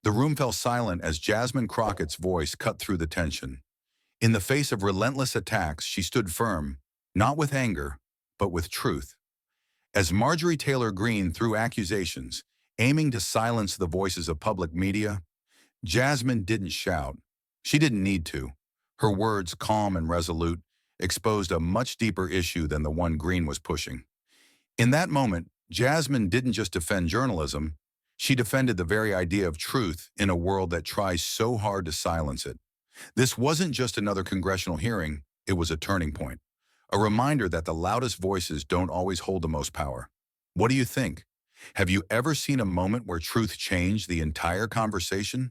The room fell silent as Jasmine Crockett's voice cut through the tension. In the face of relentless attacks, she stood firm, not with anger, but with truth. As Marjorie Taylor Greene threw accusations, aiming to silence the voices of public media, Jasmine didn't shout. She didn't need to. Her words, calm and resolute, exposed a much deeper issue than the one Greene was pushing. In that moment, Jasmine didn't just defend journalism, she defended the very idea of truth in a world that tries so hard to silence it. This wasn't just another congressional hearing, it was a turning point. A reminder that the loudest voices don't always hold the most power. What do you think? Have you ever seen a moment where truth changed the entire conversation?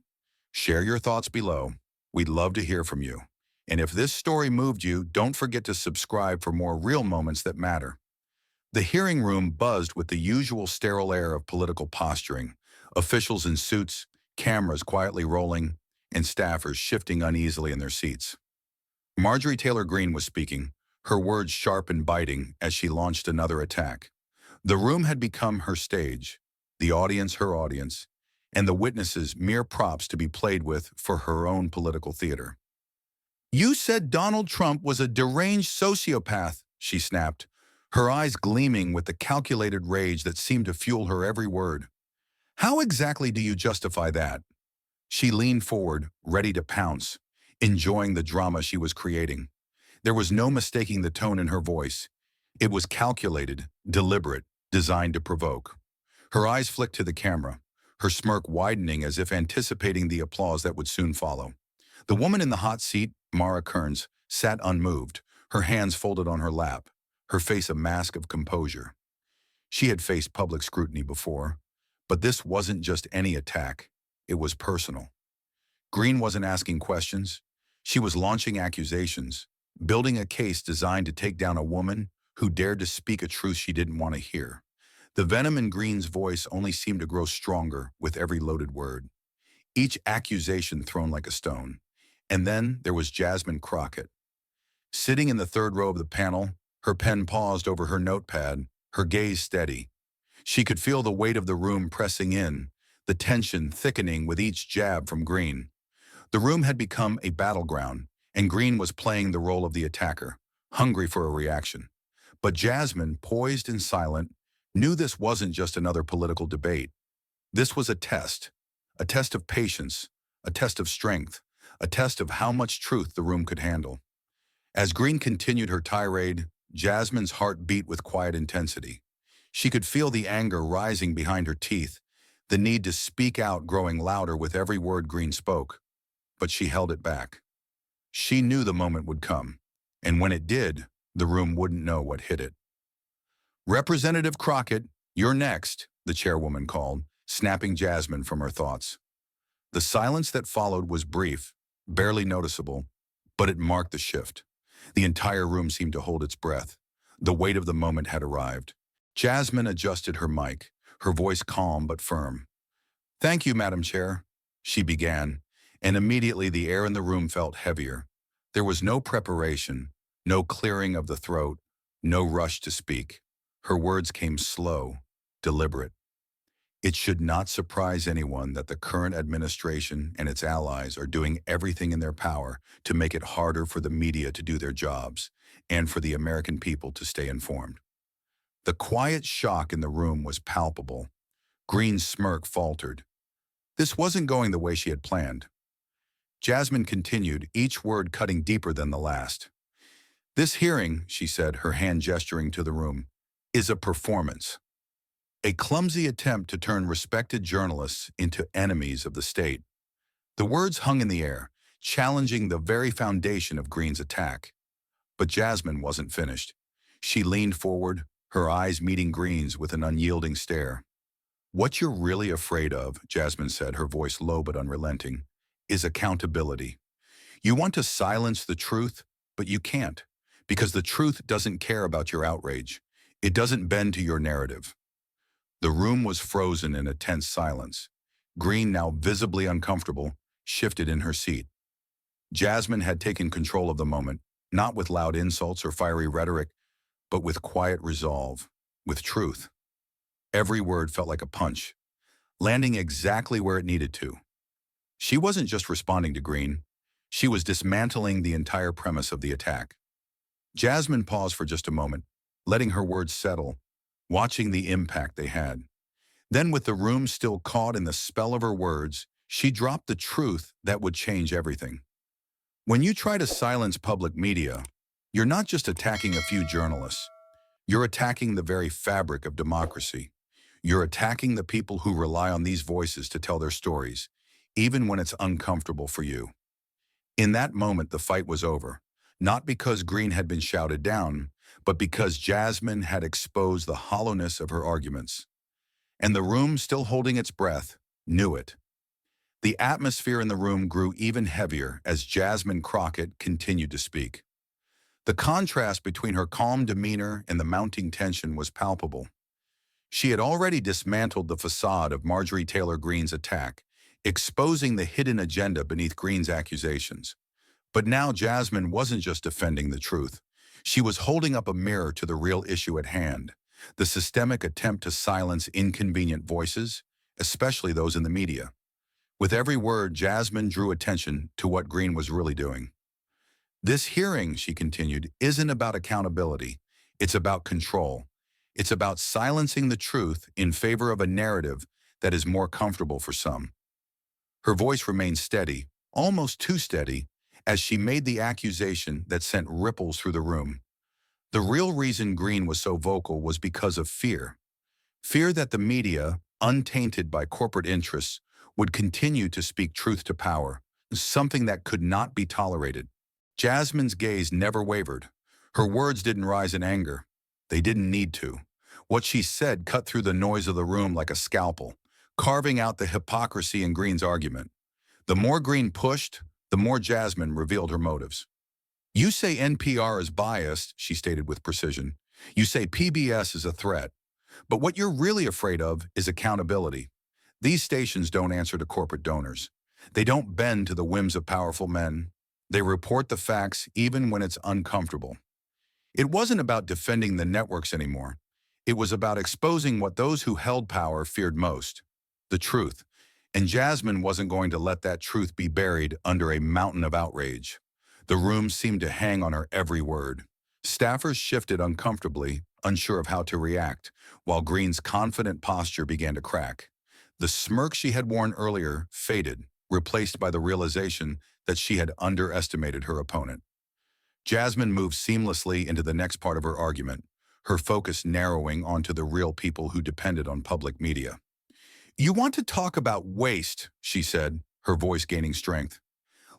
Share your thoughts below. We'd love to hear from you. And if this story moved you, don't forget to subscribe for more real moments that matter. The hearing room buzzed with the usual sterile air of political posturing, officials in suits, cameras quietly rolling, and staffers shifting uneasily in their seats. Marjorie Taylor Greene was speaking, her words sharp and biting as she launched another attack. The room had become her stage, the audience her audience, and the witnesses mere props to be played with for her own political theater. "You said Donald Trump was a deranged sociopath," she snapped, her eyes gleaming with the calculated rage that seemed to fuel her every word. "How exactly do you justify that?" She leaned forward, ready to pounce, enjoying the drama she was creating. There was no mistaking the tone in her voice. It was calculated, deliberate, designed to provoke. Her eyes flicked to the camera, her smirk widening as if anticipating the applause that would soon follow. The woman in the hot seat, Mara Kearns, sat unmoved, her hands folded on her lap, her face a mask of composure. She had faced public scrutiny before, but this wasn't just any attack. It was personal. Greene wasn't asking questions. She was launching accusations, building a case designed to take down a woman who dared to speak a truth she didn't want to hear. The venom in Greene's voice only seemed to grow stronger with every loaded word, each accusation thrown like a stone. And then there was Jasmine Crockett. Sitting in the third row of the panel, her pen paused over her notepad, her gaze steady. She could feel the weight of the room pressing in, the tension thickening with each jab from Greene. The room had become a battleground, and Greene was playing the role of the attacker, hungry for a reaction. But Jasmine, poised and silent, knew this wasn't just another political debate. This was a test of patience, a test of strength, a test of how much truth the room could handle. As Greene continued her tirade, Jasmine's heart beat with quiet intensity. She could feel the anger rising behind her teeth, the need to speak out growing louder with every word Greene spoke. But she held it back. She knew the moment would come, and when it did, the room wouldn't know what hit it. "Representative Crockett, you're next," the chairwoman called, snapping Jasmine from her thoughts. The silence that followed was brief, barely noticeable, but it marked the shift. The entire room seemed to hold its breath. The weight of the moment had arrived. Jasmine adjusted her mic, her voice calm but firm. "Thank you, Madam Chair," she began, and immediately the air in the room felt heavier. There was no preparation, no clearing of the throat, no rush to speak. Her words came slow, deliberate. It should not surprise anyone that the current administration and its allies are doing everything in their power to make it harder for the media to do their jobs and for the American people to stay informed. The quiet shock in the room was palpable. Greene's smirk faltered. This wasn't going the way she had planned. Jasmine continued, each word cutting deeper than the last. "This hearing," she said, her hand gesturing to the room, "is a performance. A clumsy attempt to turn respected journalists into enemies of the state." The words hung in the air, challenging the very foundation of Greene's attack. But Jasmine wasn't finished. She leaned forward, her eyes meeting Greene's with an unyielding stare. "What you're really afraid of," Jasmine said, her voice low but unrelenting, "is accountability. You want to silence the truth, but you can't, because the truth doesn't care about your outrage. It doesn't bend to your narrative." The room was frozen in a tense silence. Greene, now visibly uncomfortable, shifted in her seat. Jasmine had taken control of the moment, not with loud insults or fiery rhetoric, but with quiet resolve, with truth. Every word felt like a punch, landing exactly where it needed to. She wasn't just responding to Greene. She was dismantling the entire premise of the attack. Jasmine paused for just a moment, letting her words settle, watching the impact they had. Then, with the room still caught in the spell of her words, she dropped the truth that would change everything. When you try to silence public media, you're not just attacking a few journalists. You're attacking the very fabric of democracy. You're attacking the people who rely on these voices to tell their stories, even when it's uncomfortable for you. In that moment, the fight was over, not because Greene had been shouted down, but because Jasmine had exposed the hollowness of her arguments. And the room, still holding its breath, knew it. The atmosphere in the room grew even heavier as Jasmine Crockett continued to speak. The contrast between her calm demeanor and the mounting tension was palpable. She had already dismantled the facade of Marjorie Taylor Greene's attack, exposing the hidden agenda beneath Greene's accusations. But now Jasmine wasn't just defending the truth. She was holding up a mirror to the real issue at hand, the systemic attempt to silence inconvenient voices, especially those in the media. With every word, Jasmine drew attention to what Greene was really doing. This hearing, she continued, isn't about accountability. It's about control. It's about silencing the truth in favor of a narrative that is more comfortable for some. Her voice remained steady, almost too steady, as she made the accusation that sent ripples through the room. The real reason Greene was so vocal was because of fear. Fear that the media, untainted by corporate interests, would continue to speak truth to power, something that could not be tolerated. Jasmine's gaze never wavered. Her words didn't rise in anger. They didn't need to. What she said cut through the noise of the room like a scalpel, carving out the hypocrisy in Greene's argument. The more Greene pushed, the more Jasmine revealed her motives. "You say NPR is biased," she stated with precision. "You say PBS is a threat. But what you're really afraid of is accountability. These stations don't answer to corporate donors. They don't bend to the whims of powerful men. They report the facts even when it's uncomfortable." It wasn't about defending the networks anymore. It was about exposing what those who held power feared most, the truth. And Jasmine wasn't going to let that truth be buried under a mountain of outrage. The room seemed to hang on her every word. Staffers shifted uncomfortably, unsure of how to react, while Greene's confident posture began to crack. The smirk she had worn earlier faded, replaced by the realization that she had underestimated her opponent. Jasmine moved seamlessly into the next part of her argument, her focus narrowing onto the real people who depended on public media. "You want to talk about waste," she said, her voice gaining strength.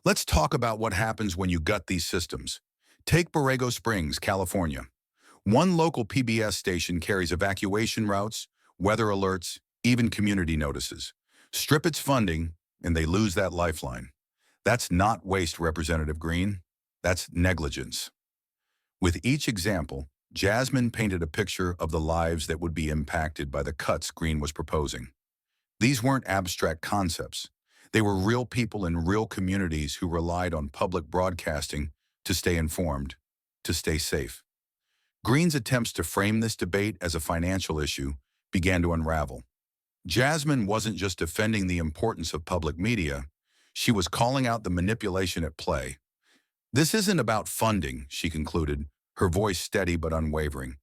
"Let's talk about what happens when you gut these systems. Take Borrego Springs, California. One local PBS station carries evacuation routes, weather alerts, even community notices. Strip its funding, and they lose that lifeline. That's not waste, Representative Greene. That's negligence." With each example, Jasmine painted a picture of the lives that would be impacted by the cuts Greene was proposing. These weren't abstract concepts. They were real people in real communities who relied on public broadcasting to stay informed, to stay safe. Greene's attempts to frame this debate as a financial issue began to unravel. Jasmine wasn't just defending the importance of public media, she was calling out the manipulation at play. "This isn't about funding," she concluded, her voice steady but unwavering.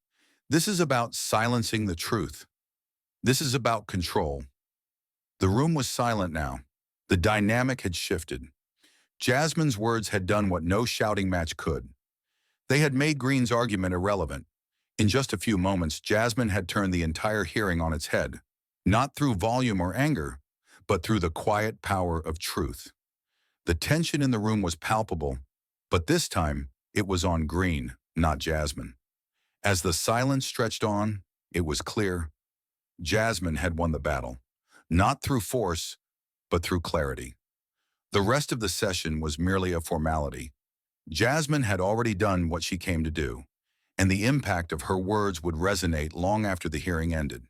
"This is about silencing the truth. This is about control." The room was silent now. The dynamic had shifted. Jasmine's words had done what no shouting match could. They had made Greene's argument irrelevant. In just a few moments, Jasmine had turned the entire hearing on its head, not through volume or anger, but through the quiet power of truth. The tension in the room was palpable, but this time it was on Greene, not Jasmine. As the silence stretched on, it was clear Jasmine had won the battle, not through force, but through clarity. The rest of the session was merely a formality. Jasmine had already done what she came to do, and the impact of her words would resonate long after the hearing ended.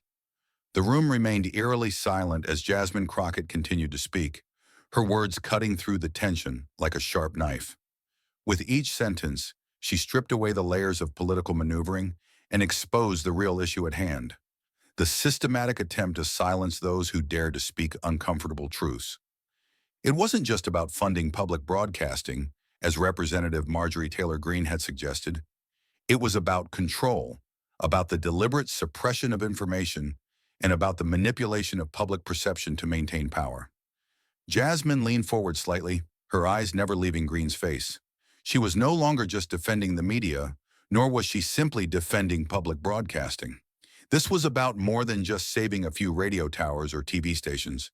The room remained eerily silent as Jasmine Crockett continued to speak, her words cutting through the tension like a sharp knife. With each sentence, she stripped away the layers of political maneuvering and exposed the real issue at hand, the systematic attempt to silence those who dared to speak uncomfortable truths. It wasn't just about funding public broadcasting, as Representative Marjorie Taylor Greene had suggested. It was about control, about the deliberate suppression of information, and about the manipulation of public perception to maintain power. Jasmine leaned forward slightly, her eyes never leaving Greene's face. She was no longer just defending the media, nor was she simply defending public broadcasting. This was about more than just saving a few radio towers or TV stations.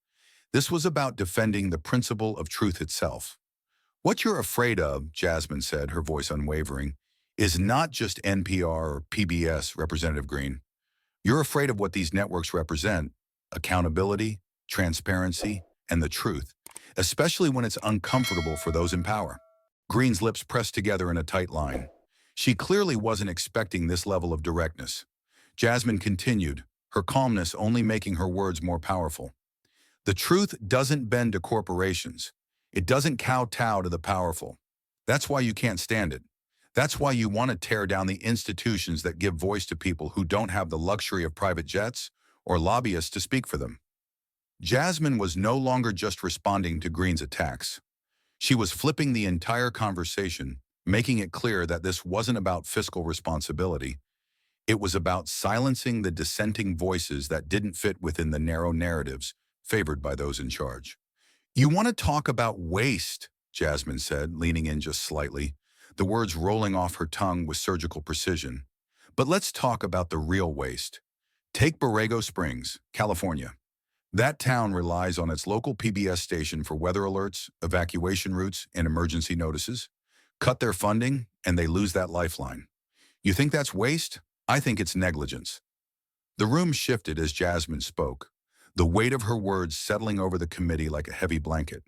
This was about defending the principle of truth itself. What you're afraid of, Jasmine said, her voice unwavering, is not just NPR or PBS, Representative Greene. You're afraid of what these networks represent: accountability, transparency, and the truth, especially when it's uncomfortable for those in power. Greene's lips pressed together in a tight line. She clearly wasn't expecting this level of directness. Jasmine continued, her calmness only making her words more powerful. The truth doesn't bend to corporations. It doesn't kowtow to the powerful. That's why you can't stand it. That's why you want to tear down the institutions that give voice to people who don't have the luxury of private jets or lobbyists to speak for them. Jasmine was no longer just responding to Greene's attacks. She was flipping the entire conversation, making it clear that this wasn't about fiscal responsibility. It was about silencing the dissenting voices that didn't fit within the narrow narratives favored by those in charge. You want to talk about waste, Jasmine said, leaning in just slightly, the words rolling off her tongue with surgical precision. But let's talk about the real waste. Take Borrego Springs, California. That town relies on its local PBS station for weather alerts, evacuation routes, and emergency notices. Cut their funding, and they lose that lifeline. You think that's waste? I think it's negligence. The room shifted as Jasmine spoke, the weight of her words settling over the committee like a heavy blanket.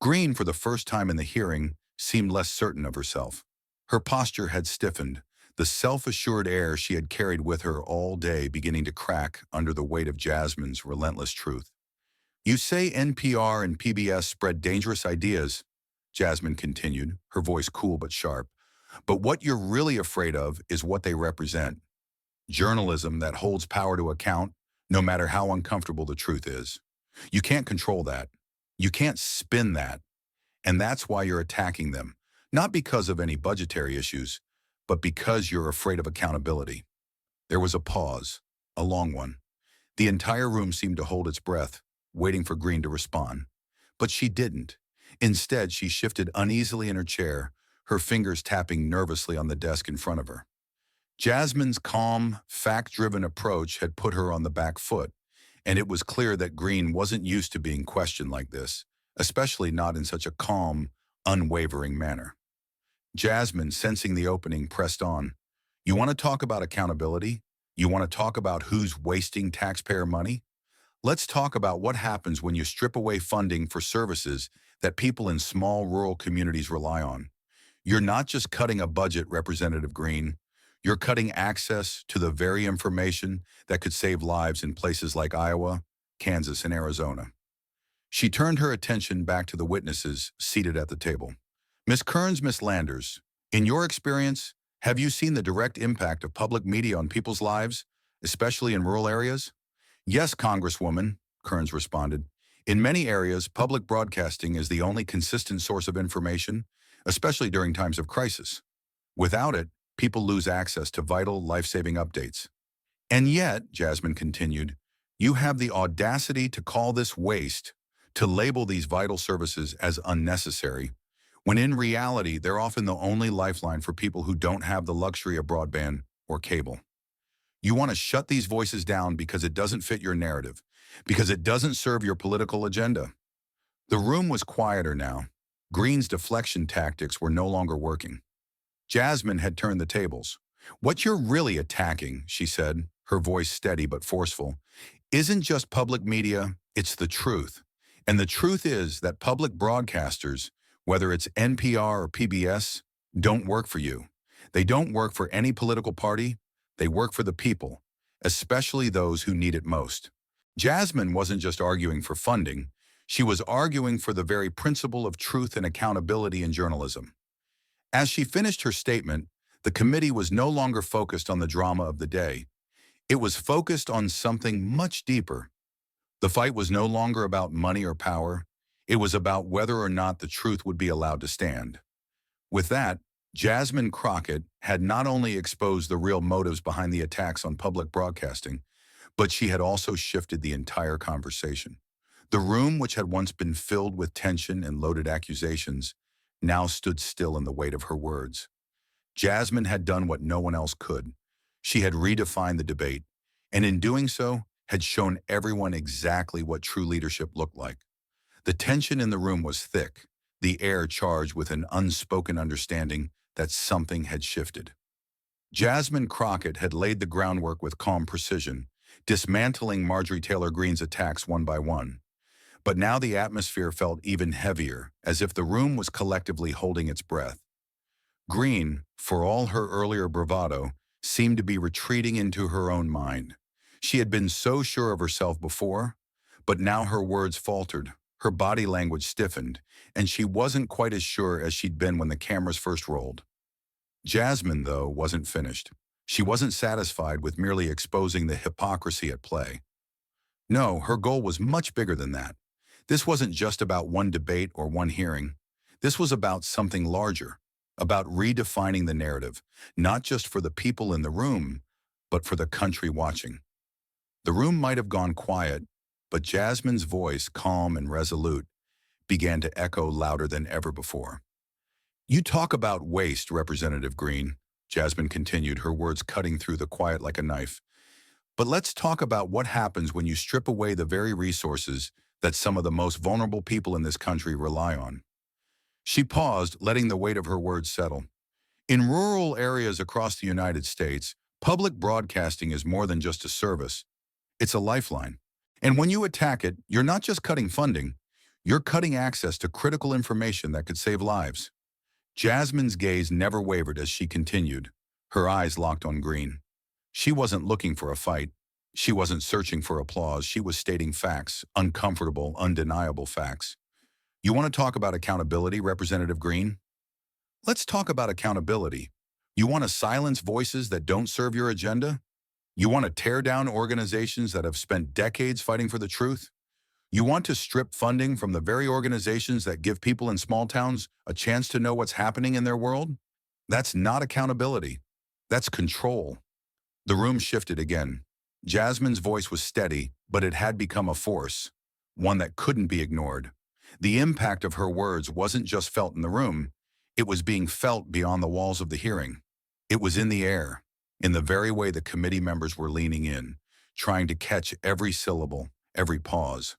Greene, for the first time in the hearing, seemed less certain of herself. Her posture had stiffened, the self-assured air she had carried with her all day beginning to crack under the weight of Jasmine's relentless truth. You say NPR and PBS spread dangerous ideas, Jasmine continued, her voice cool but sharp. But what you're really afraid of is what they represent. Journalism that holds power to account, no matter how uncomfortable the truth is. You can't control that. You can't spin that. And that's why you're attacking them. Not because of any budgetary issues, but because you're afraid of accountability. There was a pause, a long one. The entire room seemed to hold its breath, waiting for Greene to respond. But she didn't. Instead, she shifted uneasily in her chair, her fingers tapping nervously on the desk in front of her. Jasmine's calm, fact-driven approach had put her on the back foot, and it was clear that Greene wasn't used to being questioned like this, especially not in such a calm, unwavering manner. Jasmine, sensing the opening, pressed on. You want to talk about accountability? You want to talk about who's wasting taxpayer money? Let's talk about what happens when you strip away funding for services that people in small rural communities rely on. You're not just cutting a budget, Representative Greene. You're cutting access to the very information that could save lives in places like Iowa, Kansas, and Arizona. She turned her attention back to the witnesses seated at the table. Ms. Kearns, Ms. Landers, in your experience, have you seen the direct impact of public media on people's lives, especially in rural areas? Yes, Congresswoman, Kearns responded. In many areas, public broadcasting is the only consistent source of information, especially during times of crisis. Without it, people lose access to vital, life-saving updates. And yet, Jasmine continued, you have the audacity to call this waste, to label these vital services as unnecessary, when in reality, they're often the only lifeline for people who don't have the luxury of broadband or cable. You want to shut these voices down because it doesn't fit your narrative, because it doesn't serve your political agenda. The room was quieter now. Greene's deflection tactics were no longer working. Jasmine had turned the tables. What you're really attacking, she said, her voice steady but forceful, isn't just public media, it's the truth. And the truth is that public broadcasters, whether it's NPR or PBS, don't work for you. They don't work for any political party. They work for the people, especially those who need it most. Jasmine wasn't just arguing for funding. She was arguing for the very principle of truth and accountability in journalism. As she finished her statement, the committee was no longer focused on the drama of the day. It was focused on something much deeper. The fight was no longer about money or power. It was about whether or not the truth would be allowed to stand. With that, Jasmine Crockett had not only exposed the real motives behind the attacks on public broadcasting, but she had also shifted the entire conversation. The room, which had once been filled with tension and loaded accusations, now stood still in the weight of her words. Jasmine had done what no one else could. She had redefined the debate, and in doing so, had shown everyone exactly what true leadership looked like. The tension in the room was thick, the air charged with an unspoken understanding that something had shifted. Jasmine Crockett had laid the groundwork with calm precision, dismantling Marjorie Taylor Greene's attacks one by one. But now the atmosphere felt even heavier, as if the room was collectively holding its breath. Greene, for all her earlier bravado, seemed to be retreating into her own mind. She had been so sure of herself before, but now her words faltered, her body language stiffened, and she wasn't quite as sure as she'd been when the cameras first rolled. Jasmine, though, wasn't finished. She wasn't satisfied with merely exposing the hypocrisy at play. No, her goal was much bigger than that. This wasn't just about one debate or one hearing. This was about something larger, about redefining the narrative, not just for the people in the room, but for the country watching. The room might have gone quiet, but Jasmine's voice, calm and resolute, began to echo louder than ever before. "You talk about waste, Representative Greene," Jasmine continued, her words cutting through the quiet like a knife. "But let's talk about what happens when you strip away the very resources that some of the most vulnerable people in this country rely on." She paused, letting the weight of her words settle. In rural areas across the United States, public broadcasting is more than just a service. It's a lifeline. And when you attack it, you're not just cutting funding, you're cutting access to critical information that could save lives. Jasmine's gaze never wavered as she continued, her eyes locked on Greene. She wasn't looking for a fight. She wasn't searching for applause. She was stating facts, uncomfortable, undeniable facts. "You want to talk about accountability, Representative Greene? Let's talk about accountability. You want to silence voices that don't serve your agenda? You want to tear down organizations that have spent decades fighting for the truth? You want to strip funding from the very organizations that give people in small towns a chance to know what's happening in their world? That's not accountability. That's control." The room shifted again. Jasmine's voice was steady, but it had become a force, one that couldn't be ignored. The impact of her words wasn't just felt in the room, it was being felt beyond the walls of the hearing. It was in the air, in the very way the committee members were leaning in, trying to catch every syllable, every pause.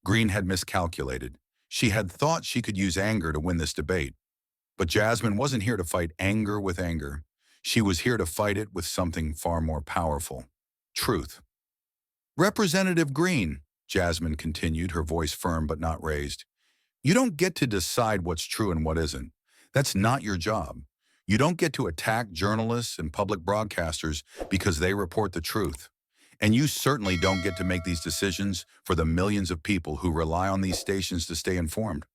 Greene had miscalculated. She had thought she could use anger to win this debate. But Jasmine wasn't here to fight anger with anger. She was here to fight it with something far more powerful: truth. "Representative Greene," Jasmine continued, her voice firm but not raised, "you don't get to decide what's true and what isn't. That's not your job. You don't get to attack journalists and public broadcasters because they report the truth. And you certainly don't get to make these decisions for the millions of people who rely on these stations to stay informed."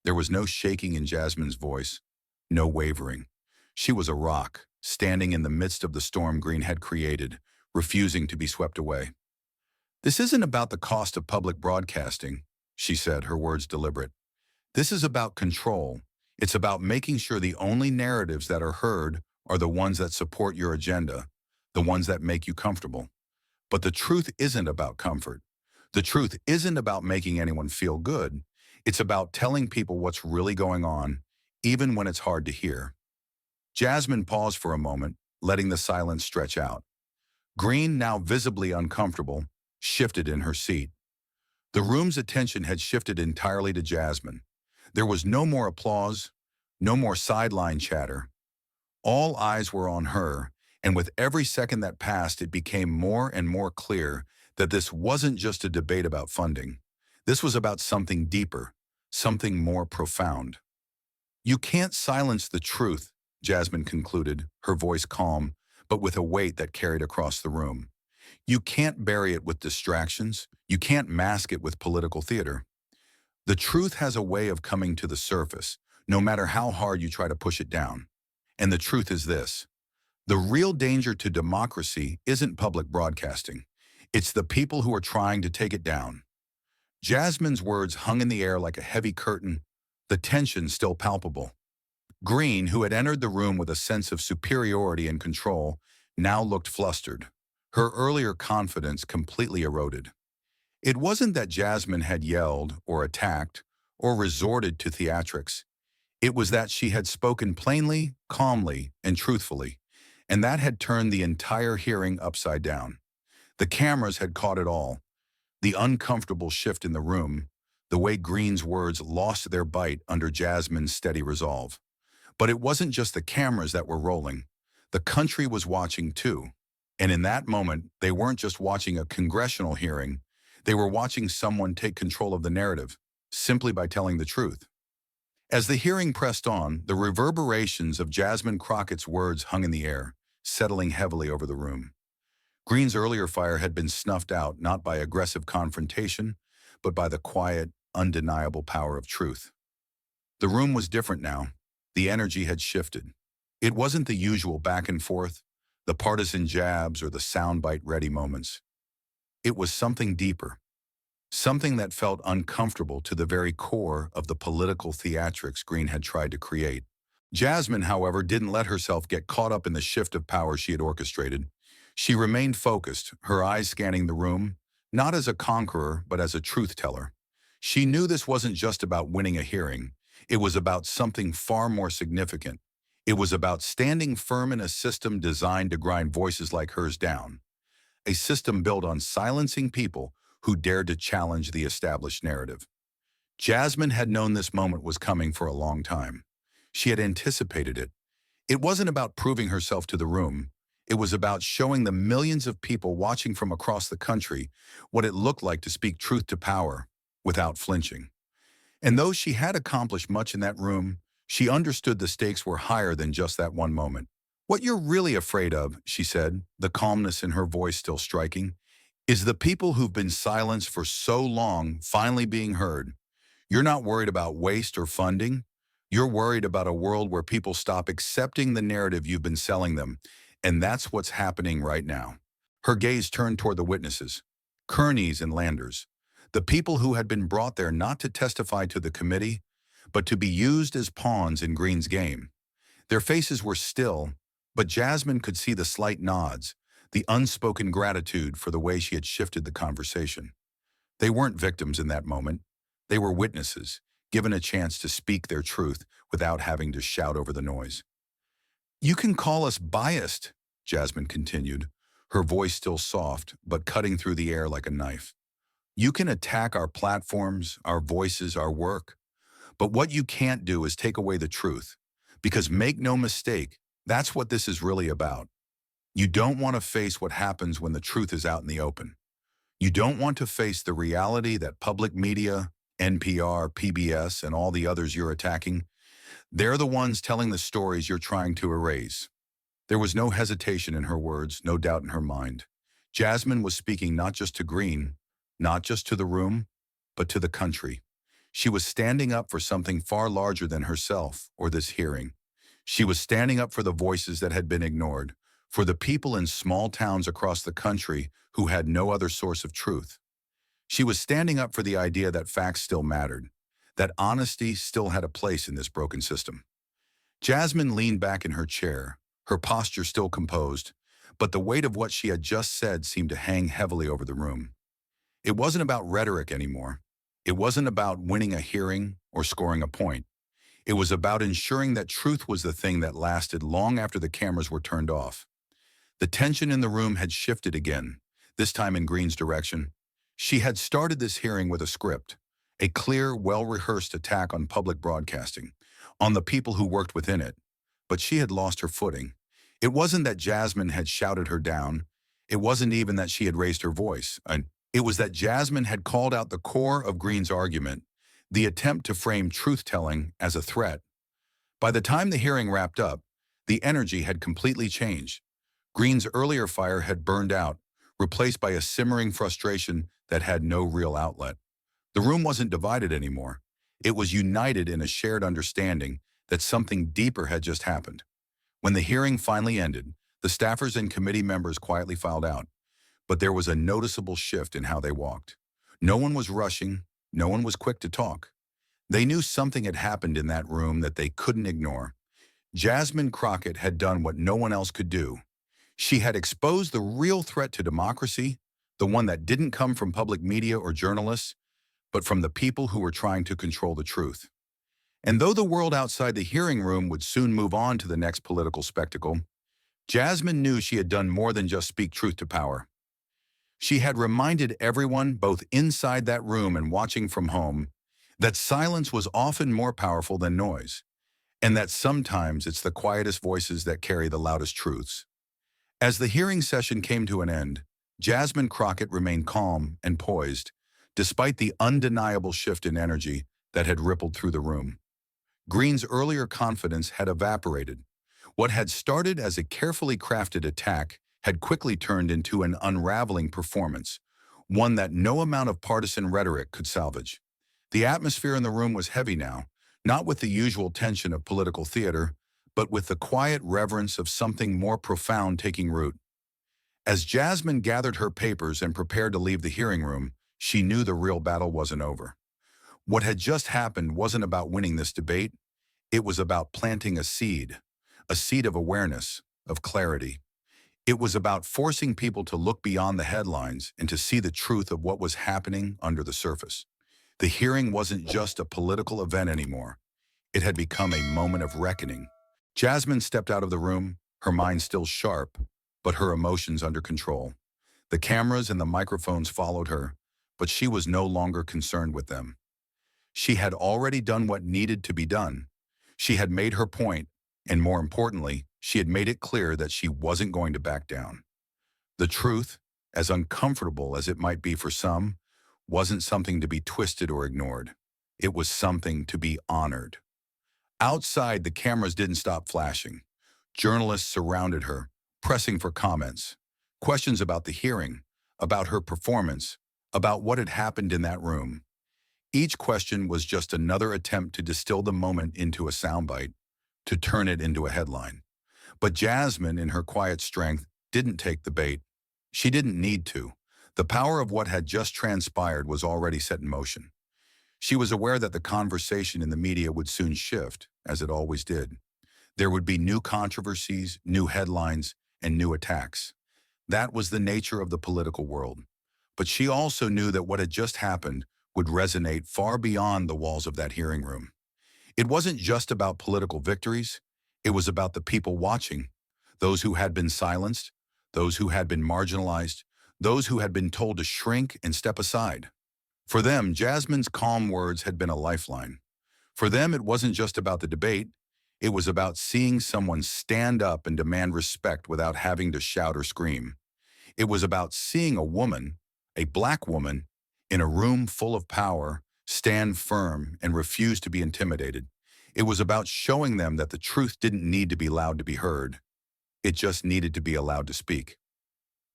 There was no shaking in Jasmine's voice, no wavering. She was a rock, standing in the midst of the storm Greene had created, refusing to be swept away. "This isn't about the cost of public broadcasting," she said, her words deliberate. "This is about control. It's about making sure the only narratives that are heard are the ones that support your agenda, the ones that make you comfortable. But the truth isn't about comfort. The truth isn't about making anyone feel good. It's about telling people what's really going on, even when it's hard to hear." Jasmine paused for a moment, letting the silence stretch out. Greene, now visibly uncomfortable, shifted in her seat. The room's attention had shifted entirely to Jasmine. There was no more applause, no more sideline chatter. All eyes were on her, and with every second that passed, it became more and more clear that this wasn't just a debate about funding. This was about something deeper, something more profound. "You can't silence the truth," Jasmine concluded, her voice calm, but with a weight that carried across the room. "You can't bury it with distractions. You can't mask it with political theater. The truth has a way of coming to the surface, no matter how hard you try to push it down. And the truth is this: the real danger to democracy isn't public broadcasting. It's the people who are trying to take it down." Jasmine's words hung in the air like a heavy curtain, the tension still palpable. Greene, who had entered the room with a sense of superiority and control, now looked flustered. Her earlier confidence completely eroded. It wasn't that Jasmine had yelled or attacked or resorted to theatrics. It was that she had spoken plainly, calmly, and truthfully, and that had turned the entire hearing upside down. The cameras had caught it all. The uncomfortable shift in the room, the way Greene's words lost their bite under Jasmine's steady resolve. But it wasn't just the cameras that were rolling. The country was watching too. And in that moment, they weren't just watching a congressional hearing. They were watching someone take control of the narrative, simply by telling the truth. As the hearing pressed on, the reverberations of Jasmine Crockett's words hung in the air, settling heavily over the room. Greene's earlier fire had been snuffed out not by aggressive confrontation, but by the quiet, undeniable power of truth. The room was different now. The energy had shifted. It wasn't the usual back and forth, the partisan jabs or the soundbite-ready moments. It was something deeper, something that felt uncomfortable to the very core of the political theatrics Greene had tried to create. Jasmine, however, didn't let herself get caught up in the shift of power she had orchestrated. She remained focused, her eyes scanning the room, not as a conqueror, but as a truth-teller. She knew this wasn't just about winning a hearing. It was about something far more significant. It was about standing firm in a system designed to grind voices like hers down. A system built on silencing people who dared to challenge the established narrative. Jasmine had known this moment was coming for a long time. She had anticipated it. It wasn't about proving herself to the room. It was about showing the millions of people watching from across the country what it looked like to speak truth to power without flinching. And though she had accomplished much in that room, she understood the stakes were higher than just that one moment. "What you're really afraid of," she said, the calmness in her voice still striking, "is the people who've been silenced for so long finally being heard. You're not worried about waste or funding. You're worried about a world where people stop accepting the narrative you've been selling them. And that's what's happening right now." Her gaze turned toward the witnesses, Kearneys and Landers, the people who had been brought there not to testify to the committee, but to be used as pawns in Greene's game. Their faces were still, but Jasmine could see the slight nods, the unspoken gratitude for the way she had shifted the conversation. They weren't victims in that moment. They were witnesses, given a chance to speak their truth without having to shout over the noise. "You can call us biased," Jasmine continued, her voice still soft, but cutting through the air like a knife. "You can attack our platforms, our voices, our work. But what you can't do is take away the truth. Because make no mistake, that's what this is really about. You don't want to face what happens when the truth is out in the open. You don't want to face the reality that public media, NPR, PBS, and all the others you're attacking, they're the ones telling the stories you're trying to erase." There was no hesitation in her words, no doubt in her mind. Jasmine was speaking not just to Greene, not just to the room, but to the country. She was standing up for something far larger than herself or this hearing. She was standing up for the voices that had been ignored, for the people in small towns across the country who had no other source of truth. She was standing up for the idea that facts still mattered, that honesty still had a place in this broken system. Jasmine leaned back in her chair, her posture still composed, but the weight of what she had just said seemed to hang heavily over the room. It wasn't about rhetoric anymore. It wasn't about winning a hearing or scoring a point. It was about ensuring that truth was the thing that lasted long after the cameras were turned off. The tension in the room had shifted again, this time in Greene's direction. She had started this hearing with a script, a clear, well-rehearsed attack on public broadcasting, on the people who worked within it. But she had lost her footing. It wasn't that Jasmine had shouted her down. It wasn't even that she had raised her voice. It was that Jasmine had called out the core of Greene's argument, the attempt to frame truth-telling as a threat. By the time the hearing wrapped up, the energy had completely changed. Greene's earlier fire had burned out, replaced by a simmering frustration that had no real outlet. The room wasn't divided anymore. It was united in a shared understanding that something deeper had just happened. When the hearing finally ended, the staffers and committee members quietly filed out. But there was a noticeable shift in how they walked. No one was rushing, No one was quick to talk. They knew something had happened in that room that they couldn't ignore. Jasmine Crockett had done what no one else could do. She had exposed the real threat to democracy, the one that didn't come from public media or journalists, but from the people who were trying to control the truth. And though the world outside the hearing room would soon move on to the next political spectacle, Jasmine knew she had done more than just speak truth to power. She had reminded everyone, both inside that room and watching from home, that silence was often more powerful than noise, and that sometimes it's the quietest voices that carry the loudest truths. As the hearing session came to an end, Jasmine Crockett remained calm and poised, despite the undeniable shift in energy that had rippled through the room. Greene's earlier confidence had evaporated. What had started as a carefully crafted attack had quickly turned into an unraveling performance, one that no amount of partisan rhetoric could salvage. The atmosphere in the room was heavy now, not with the usual tension of political theater, but with the quiet reverence of something more profound taking root. As Jasmine gathered her papers and prepared to leave the hearing room, she knew the real battle wasn't over. What had just happened wasn't about winning this debate. It was about planting a seed of awareness, of clarity. It was about forcing people to look beyond the headlines and to see the truth of what was happening under the surface. The hearing wasn't just a political event anymore. It had become a moment of reckoning. Jasmine stepped out of the room, her mind still sharp, but her emotions under control. The cameras and the microphones followed her, but she was no longer concerned with them. She had already done what needed to be done. She had made her point, and more importantly, she had made it clear that she wasn't going to back down. The truth, as uncomfortable as it might be for some, wasn't something to be twisted or ignored. It was something to be honored. Outside, the cameras didn't stop flashing. Journalists surrounded her, pressing for comments, questions about the hearing, about her performance, about what had happened in that room. Each question was just another attempt to distill the moment into a soundbite, to turn it into a headline. But Jasmine, in her quiet strength, didn't take the bait. She didn't need to. The power of what had just transpired was already set in motion. She was aware that the conversation in the media would soon shift, as it always did. There would be new controversies, new headlines, and new attacks. That was the nature of the political world. But she also knew that what had just happened would resonate far beyond the walls of that hearing room. It wasn't just about political victories. It was about the people watching, those who had been silenced, those who had been marginalized, those who had been told to shrink and step aside. For them, Jasmine's calm words had been a lifeline. For them, it wasn't just about the debate. It was about seeing someone stand up and demand respect without having to shout or scream. It was about seeing a woman, a Black woman, in a room full of power, stand firm and refuse to be intimidated. It was about showing them that the truth didn't need to be loud to be heard. It just needed to be allowed to speak.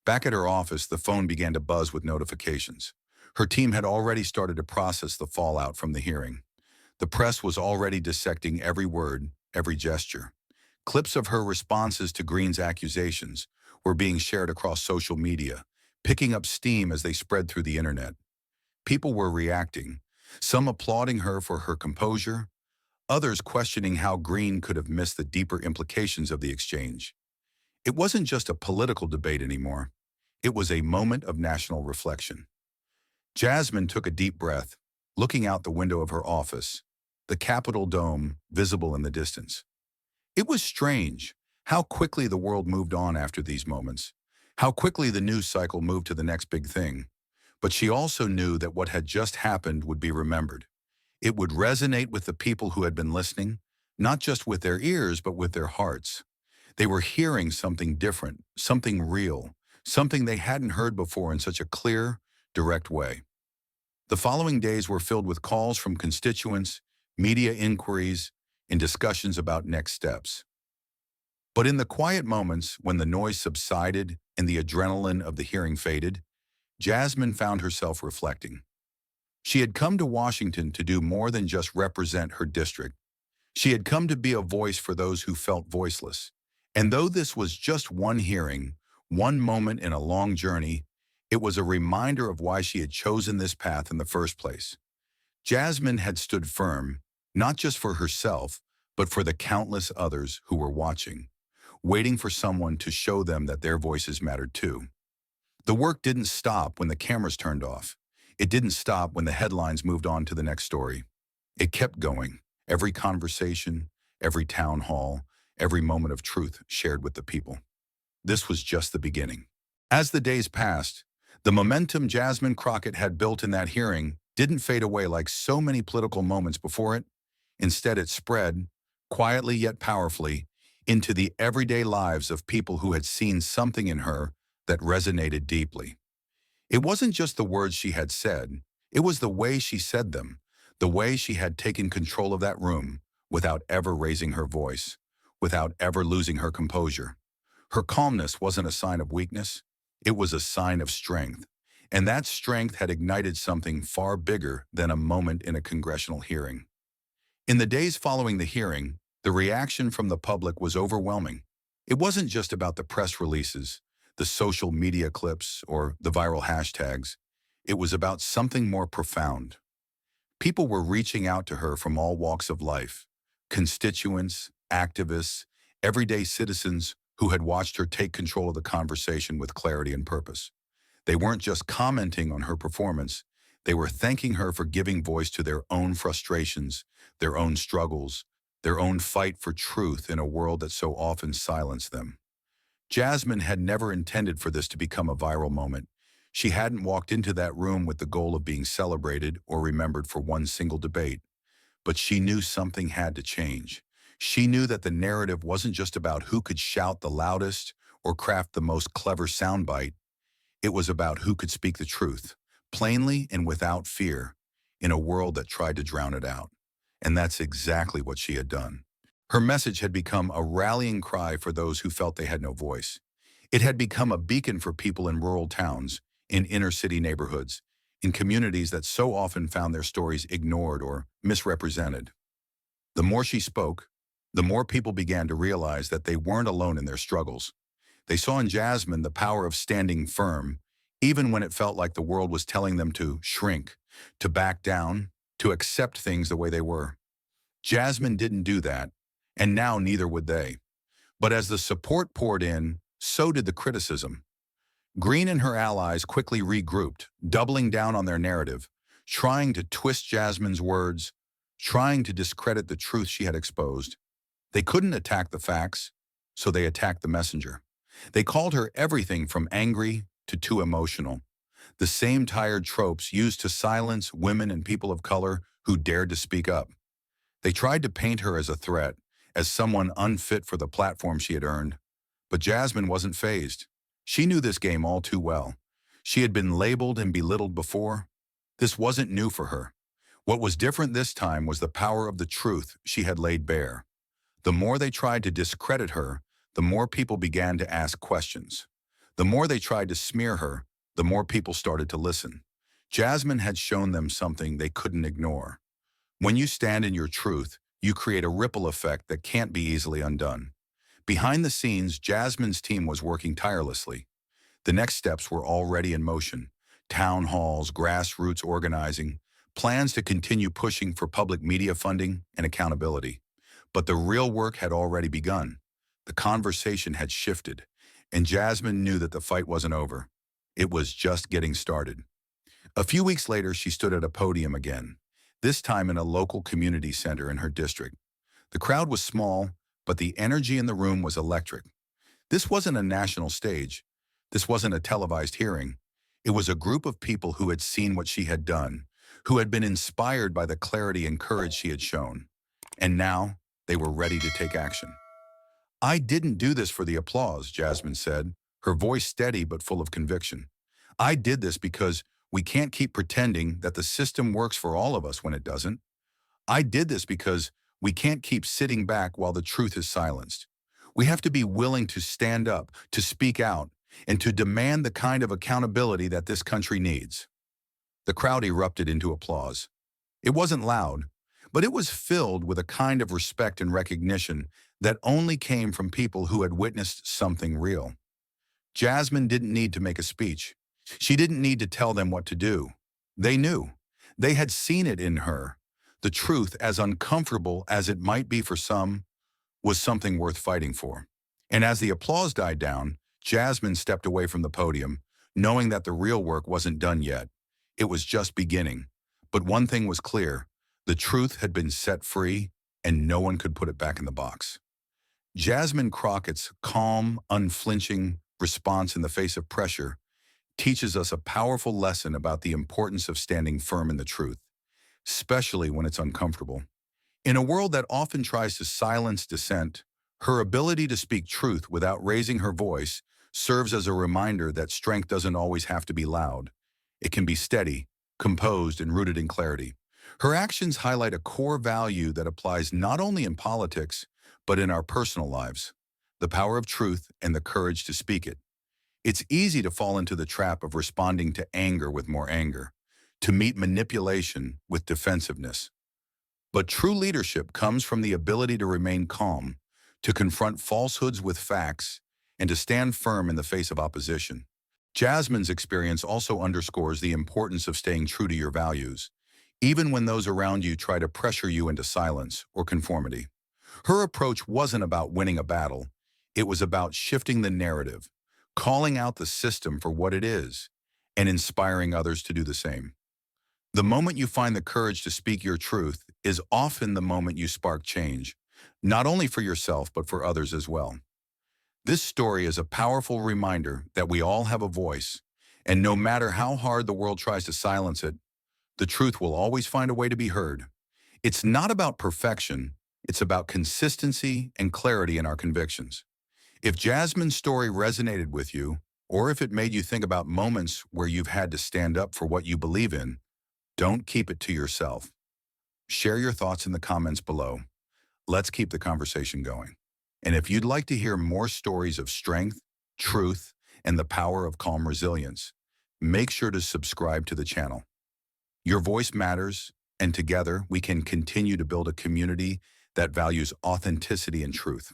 Back at her office, the phone began to buzz with notifications. Her team had already started to process the fallout from the hearing. The press was already dissecting every word, every gesture. Clips of her responses to Greene's accusations were being shared across social media, picking up steam as they spread through the internet. People were reacting, some applauding her for her composure, others questioning how Greene could have missed the deeper implications of the exchange. It wasn't just a political debate anymore. It was a moment of national reflection. Jasmine took a deep breath, looking out the window of her office, the Capitol dome visible in the distance. It was strange how quickly the world moved on after these moments, how quickly the news cycle moved to the next big thing. But she also knew that what had just happened would be remembered. It would resonate with the people who had been listening, not just with their ears, but with their hearts. They were hearing something different, something real, something they hadn't heard before in such a clear, direct way. The following days were filled with calls from constituents, media inquiries, and discussions about next steps. But in the quiet moments when the noise subsided and the adrenaline of the hearing faded, Jasmine found herself reflecting. She had come to Washington to do more than just represent her district. She had come to be a voice for those who felt voiceless. And though this was just one hearing, one moment in a long journey, it was a reminder of why she had chosen this path in the first place. Jasmine had stood firm, not just for herself, but for the countless others who were watching, waiting for someone to show them that their voices mattered too. The work didn't stop when the cameras turned off. It didn't stop when the headlines moved on to the next story. It kept going. Every conversation, every town hall, every moment of truth shared with the people. This was just the beginning. As the days passed, the momentum Jasmine Crockett had built in that hearing didn't fade away like so many political moments before it. Instead, it spread, quietly yet powerfully, into the everyday lives of people who had seen something in her that resonated deeply. It wasn't just the words she had said, it was the way she said them, the way she had taken control of that room without ever raising her voice, without ever losing her composure. Her calmness wasn't a sign of weakness, it was a sign of strength. And that strength had ignited something far bigger than a moment in a congressional hearing. In the days following the hearing, the reaction from the public was overwhelming. It wasn't just about the press releases, the social media clips, or the viral hashtags. It was about something more profound. People were reaching out to her from all walks of life, constituents, activists, everyday citizens who had watched her take control of the conversation with clarity and purpose. They weren't just commenting on her performance, they were thanking her for giving voice to their own frustrations, their own struggles, their own fight for truth in a world that so often silenced them. Jasmine had never intended for this to become a viral moment. She hadn't walked into that room with the goal of being celebrated or remembered for one single debate. But she knew something had to change. She knew that the narrative wasn't just about who could shout the loudest or craft the most clever soundbite. It was about who could speak the truth, plainly and without fear, in a world that tried to drown it out. And that's exactly what she had done. Her message had become a rallying cry for those who felt they had no voice. It had become a beacon for people in rural towns, in inner-city neighborhoods, in communities that so often found their stories ignored or misrepresented. The more she spoke, the more people began to realize that they weren't alone in their struggles. They saw in Jasmine the power of standing firm, even when it felt like the world was telling them to shrink, to back down, to accept things the way they were. Jasmine didn't do that, and now neither would they. But as the support poured in, so did the criticism. Greene and her allies quickly regrouped, doubling down on their narrative, trying to twist Jasmine's words, trying to discredit the truth she had exposed. They couldn't attack the facts, so they attacked the messenger. They called her everything from angry to too emotional, the same tired tropes used to silence women and people of color who dared to speak up. They tried to paint her as a threat, as someone unfit for the platform she had earned. But Jasmine wasn't fazed. She knew this game all too well. She had been labeled and belittled before. This wasn't new for her. What was different this time was the power of the truth she had laid bare. The more they tried to discredit her, the more people began to ask questions. The more they tried to smear her, the more people started to listen. Jasmine had shown them something they couldn't ignore. When you stand in your truth, you create a ripple effect that can't be easily undone. Behind the scenes, Jasmine's team was working tirelessly. The next steps were already in motion. Town halls, grassroots organizing, plans to continue pushing for public media funding and accountability. But the real work had already begun. The conversation had shifted, and Jasmine knew that the fight wasn't over. It was just getting started. A few weeks later, she stood at a podium again, this time in a local community center in her district. The crowd was small, but the energy in the room was electric. This wasn't a national stage. This wasn't a televised hearing. It was a group of people who had seen what she had done, who had been inspired by the clarity and courage she had shown. And now, they were ready to take action. "I didn't do this for the applause," Jasmine said, her voice steady but full of conviction. "I did this because we can't keep pretending that the system works for all of us when it doesn't. I did this because we can't keep sitting back while the truth is silenced. We have to be willing to stand up, to speak out, and to demand the kind of accountability that this country needs." The crowd erupted into applause. It wasn't loud, but it was filled with a kind of respect and recognition that only came from people who had witnessed something real. Jasmine didn't need to make a speech. She didn't need to tell them what to do. They knew. They had seen it in her. The truth, as uncomfortable as it might be for some, was something worth fighting for. And as the applause died down, Jasmine stepped away from the podium, knowing that the real work wasn't done yet. It was just beginning. But one thing was clear: the truth had been set free, and no one could put it back in the box. Jasmine Crockett's calm, unflinching response in the face of pressure teaches us a powerful lesson about the importance of standing firm in the truth, especially when it's uncomfortable. In a world that often tries to silence dissent, her ability to speak truth without raising her voice serves as a reminder that strength doesn't always have to be loud. It can be steady, composed, and rooted in clarity. Her actions highlight a core value that applies not only in politics, but in our personal lives: the power of truth and the courage to speak it. It's easy to fall into the trap of responding to anger with more anger, to meet manipulation with defensiveness. But true leadership comes from the ability to remain calm, to confront falsehoods with facts, and to stand firm in the face of opposition. Jasmine's experience also underscores the importance of staying true to your values, even when those around you try to pressure you into silence or conformity. Her approach wasn't about winning a battle. It was about shifting the narrative, calling out the system for what it is, and inspiring others to do the same. The moment you find the courage to speak your truth is often the moment you spark change, not only for yourself but for others as well. This story is a powerful reminder that we all have a voice, and no matter how hard the world tries to silence it, the truth will always find a way to be heard. It's not about perfection, it's about consistency and clarity in our convictions. If Jasmine's story resonated with you, or if it made you think about moments where you've had to stand up for what you believe in, don't keep it to yourself. Share your thoughts in the comments below. Let's keep the conversation going. And if you'd like to hear more stories of strength, truth, and the power of calm resilience, make sure to subscribe to the channel. Your voice matters, and together we can continue to build a community that values authenticity and truth.